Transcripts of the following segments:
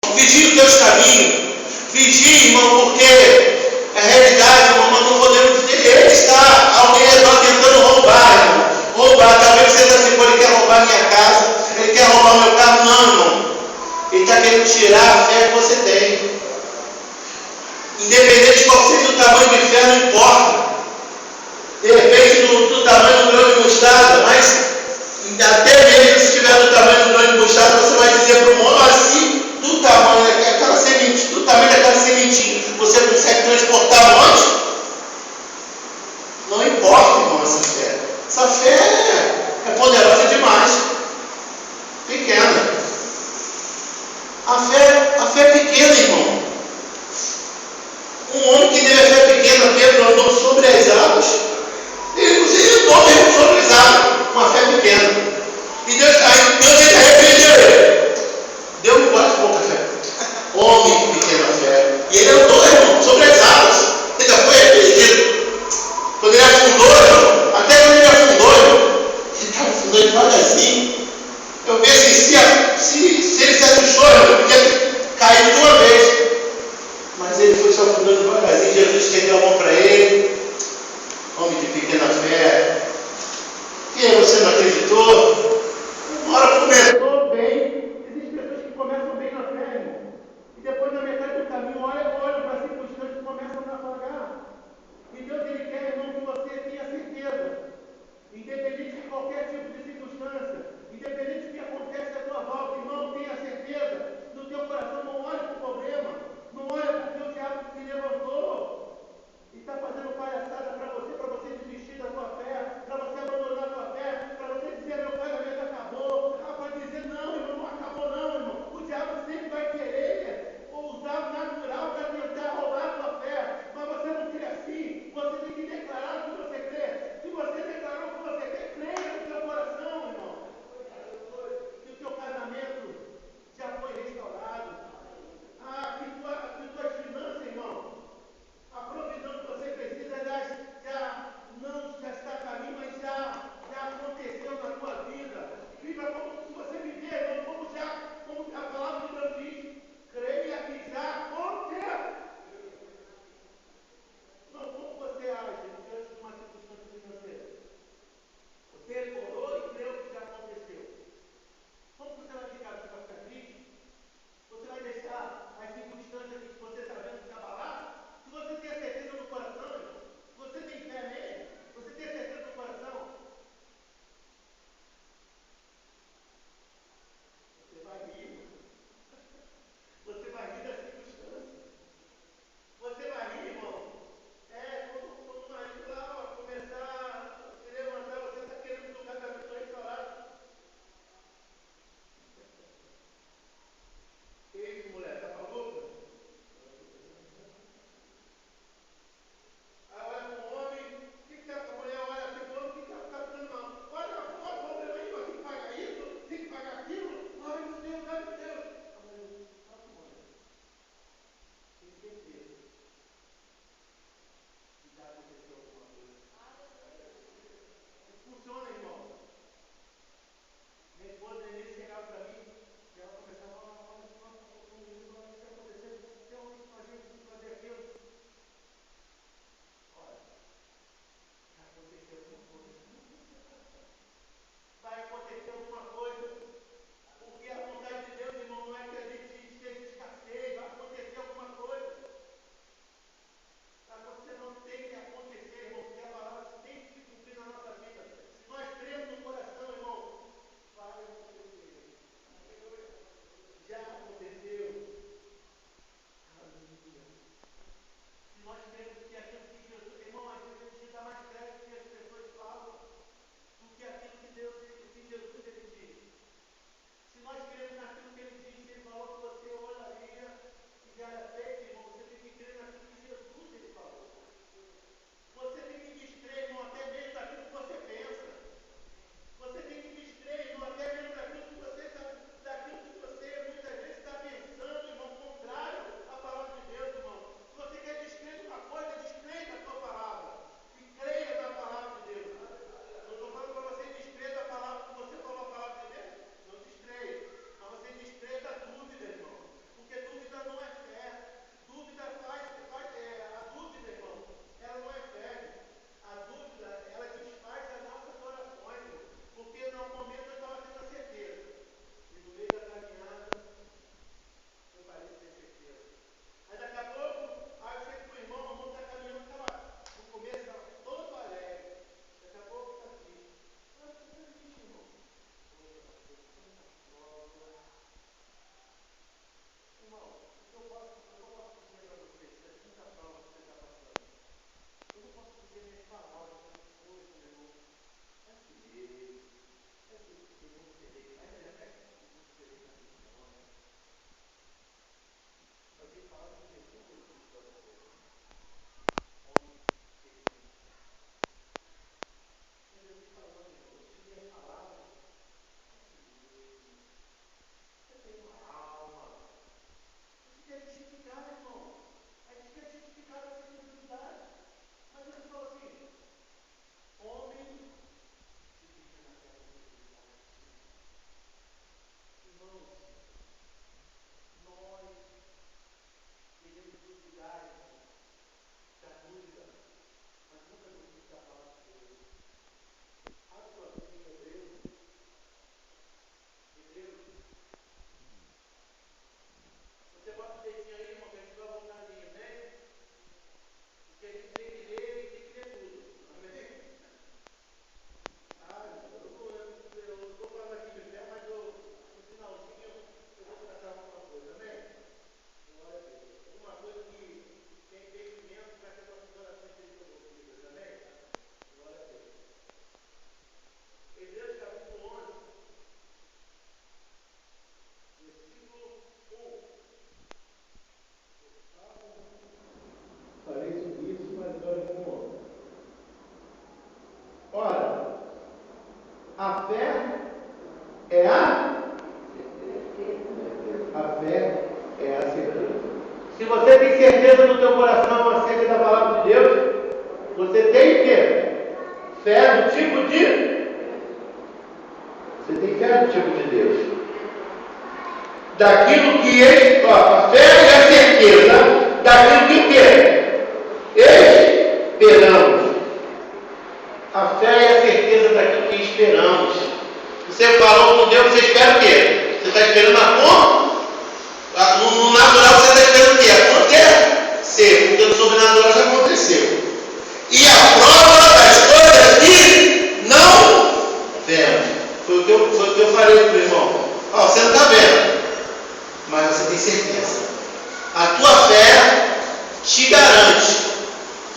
Vigie os teus caminhos. Vigie, irmão, porque a realidade, irmão, nós não podemos dizer, ele está ao redor tentando roubar, irmão. Roubar, talvez você está assim, ele quer roubar minha casa, ele quer roubar meu carro. Não, irmão. Ele está querendo tirar a fé que você tem. Independente de qual seja o tamanho do inferno, não importa. De repente do tamanho do grão de mostarda, mas até mesmo se estiver do tamanho do grão de mostarda, você vai dizer para o mundo, assim, do tamanho daquela semente, do tamanho daquela sementinha, você consegue transportar longe? Não importa, irmão, essa fé. Essa fé é poderosa demais. Pequena. A fé é pequena, irmão. Um homem que teve a fé pequena, Pedro, andou sobre as águas. Ele andou mesmo sobre as águas, com a fé pequena. E Deus ainda arrependeu ele. Deu quase pouca fé. Homem de pequena fé. E ele andou, irmão, sobre as águas. Ele já foi arrependido. Quando ele afundou, irmão, até quando ele afundou, irmão, ele estava afundando devagarzinho. Eu vi assim, se ele se assustou, irmão, ele podia cair de uma vez. Mas ele foi se afundando devagarzinho. Jesus estendeu a mão para ele. Homem de pequena fé. E aí você não acreditou? Uma hora começou bem. Existem pessoas que começam bem na fé, irmão. E depois, na metade do caminho, olha para si. você tem certeza no teu coração acerca da palavra de Deus, você tem o quê? Fé no tipo de... Você tem fé no tipo de Deus. Daquilo que eles... a fé e a certeza daquilo que o quê? Esperamos. A fé e a certeza daquilo que esperamos. Você falou com Deus, você espera o quê? Você está esperando a conta? No natural você está esperando o quê? Acontecer, porque no sobrenatural já aconteceu. E a prova das coisas que não vemos. Foi o que eu falei para o irmão. Você não está vendo, mas você tem certeza. A tua fé te garante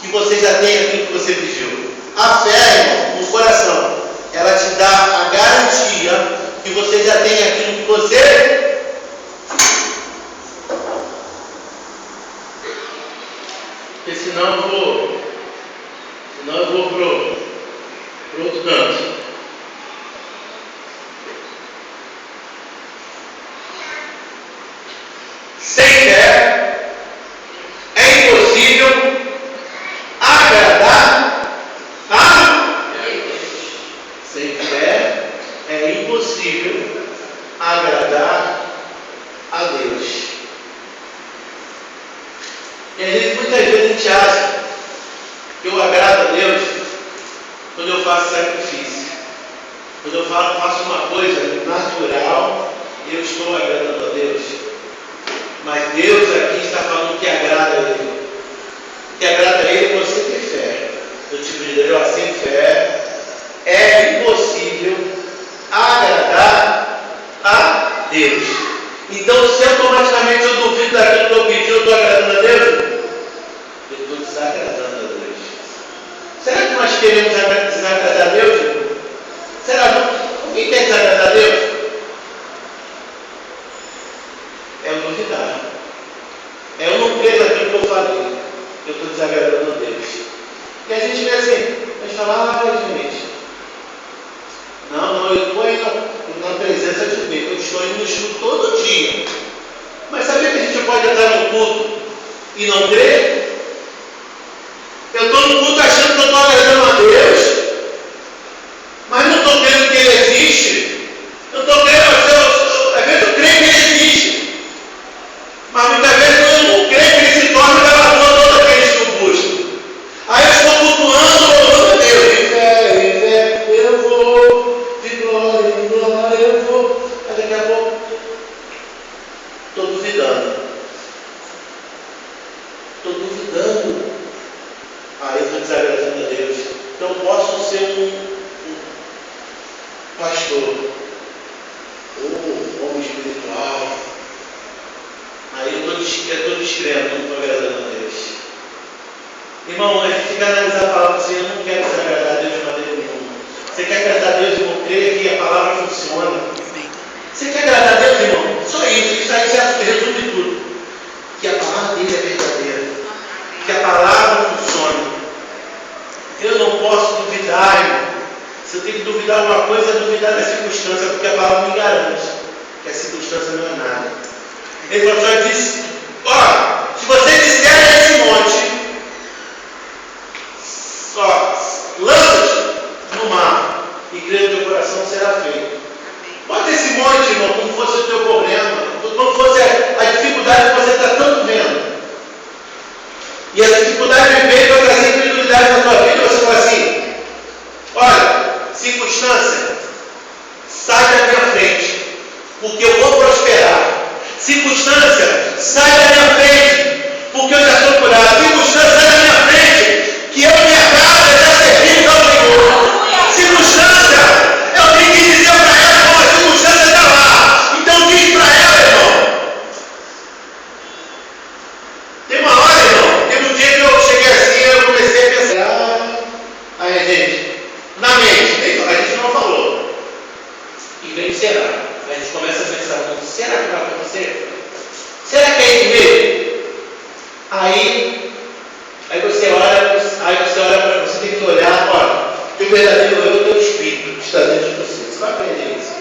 que você já tem aquilo que você pediu. A fé, irmão, no coração, ela te dá a garantia que você já tem aquilo que você... Porque senão eu vou pro outro canto. Sem fé é impossível agradar a Deus. Sem fé é impossível agradar a Deus. E muitas vezes a gente acha que eu agrado a Deus quando eu faço sacrifício. Quando eu faço uma coisa natural, eu estou agradando a Deus. Mas Deus aqui está falando que agrada a Ele. Que agrada a Ele é você ter fé. No tipo de Deus, sem fé é impossível agradar a Deus. Então, se automaticamente eu duvido daquilo que eu pedi, eu estou agradando a Deus? Eu estou desagradando a Deus. Será que nós queremos desagradar a Deus? Será que alguém quer desagradar a Deus? É eu duvidar. É eu não crer naquilo que eu falei. Eu estou desagradando a Deus. E a gente vê assim, a gente fala, gente, não, eu estou indo na presença de Deus, eu estou indo no estudo todo dia. Mas sabia que a gente pode entrar no culto e não crer? Eu estou no culto achando que eu estou agradando a Deus, mas não estou crendo que Ele existe. Eu estou crendo, às vezes eu creio que Ele existe, mas muitas vezes eu não creio que Ele se torne revelador a todos aqueles que o buscam. Aí eu estou cultuando, louvando a Deus, em fé, eu vou, de glória em glória eu vou. Mas daqui a pouco estou duvidando. Aí eu estou desagradando a Deus. Então eu posso ser um pastor, ou homem espiritual. Aí eu estou descrendo, não estou agradando a Deus. Irmão, a gente tem que analisar a palavra assim, eu não quero desagradar a Deus de maneira nenhuma. Você quer agradar a Deus, irmão? Creia que a palavra funciona. Você quer agradar a Deus, irmão? Só isso aí já resume tudo. Que a palavra dele é verdadeira. Que a palavra funciona. Eu não posso duvidar, irmão. Se eu tenho que duvidar alguma coisa, é duvidar da circunstância, porque a palavra me garante que a circunstância não é nada. Ele só disse, se você disser a esse monte, lança-te no mar, e crê no teu coração será feito. Bota esse monte, irmão, como fosse o teu problema, como fosse a dificuldade que você está tanto vendo. E essa dificuldade veio para trazer incredulidade na tua vida. Você fala assim, olha, circunstância, sai da minha frente, porque eu vou prosperar. Circunstância, sai da minha frente, porque eu já estou curado. Circunstância, sai da minha frente, que eu e minha casa já servimos ao Senhor. Circunstância, eu tenho que dizer para ela, irmão, a circunstância está lá. Então diz para ela, irmão. Tem uma hora, irmão, teve um dia que eu cheguei assim, eu comecei a pensar, aí a gente, na mente, a gente não falou. E veio, será? A gente começa a pensar, será que vai acontecer? Será que é isso mesmo? Aí você olha para você, tem que olhar, olha, o verdadeiro eu, o teu espírito que está dentro de você. Você vai aprender isso.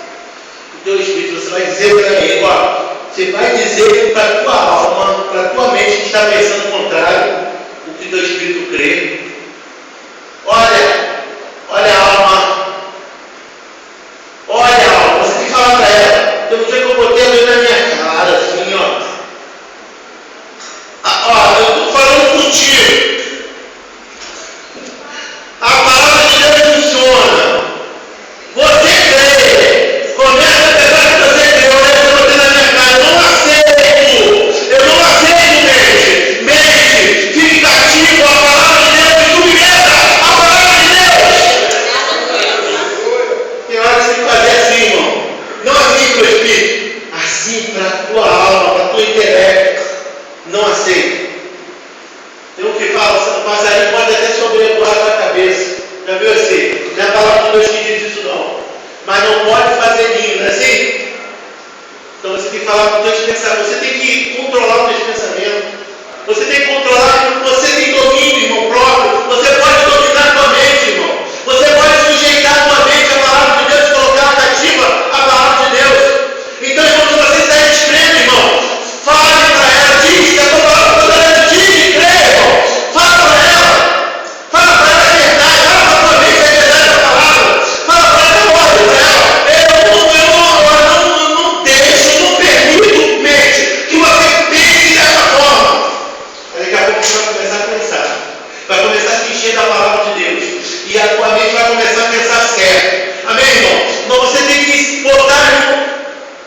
O teu espírito, você vai dizer para ele, olha, você vai dizer para a tua alma, para a tua mente está pensando o contrário, o que teu espírito crê. Olha a alma. Olha a alma. Você tem que falar para ela. Tem um dia que eu botei a mão na minha cara, assim, ó. Eu estou falando contigo. A palavra de Deus funciona. Você crê. Começa a pensar que você crê. Olha que eu botei na minha cara. Eu não aceito, mente. Mente. Fique cativo. A palavra de Deus te submeta. A palavra de Deus. Tem hora que você tem que fazer assim, irmão. Não assim para o espírito. Assim para a tua alma, para o teu intelecto. Não aceito. Tem um que fala, o passarinho pode até sobrevoar a tua cabeça. Já viu assim? Não é a palavra de Deus que diz isso não. Mas não pode fazer ninho, não é assim? Então você tem que falar com os teus pensamentos. Você tem que controlar os teus pensamentos. Você tem que controlar, você tem domínio, irmão, próprio. Você pode dominar a tua mente, irmão. Você pode sujeitar a tua mente à palavra de Deus e colocar cativa a palavra de Deus. Então, irmão, se você está descrendo, irmão, fale para ela, diz que a tua palavra está dando, diz e crê, irmão. Fala para ela a verdade, fala para a tua mente a verdade da palavra. Fala para ela, olha para ela, eu não deixo, não permito, mente, que você pense dessa forma. Daqui a pouco você vai começar a pensar, vai começar a se encher da palavra de Deus, e a tua mente vai começar a pensar certo. Amém, irmão? Então você tem que botar, irmão.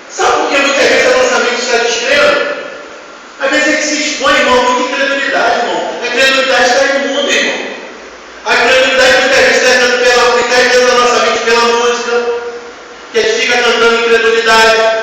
Sabe por que muitas vezes a nossa mente está descrendo? Às vezes a gente se expõe, irmão, muita incredulidade, irmão. A incredulidade está imunda, irmão. A incredulidade muitas vezes está entrando na nossa mente pela música, que a gente fica cantando incredulidade.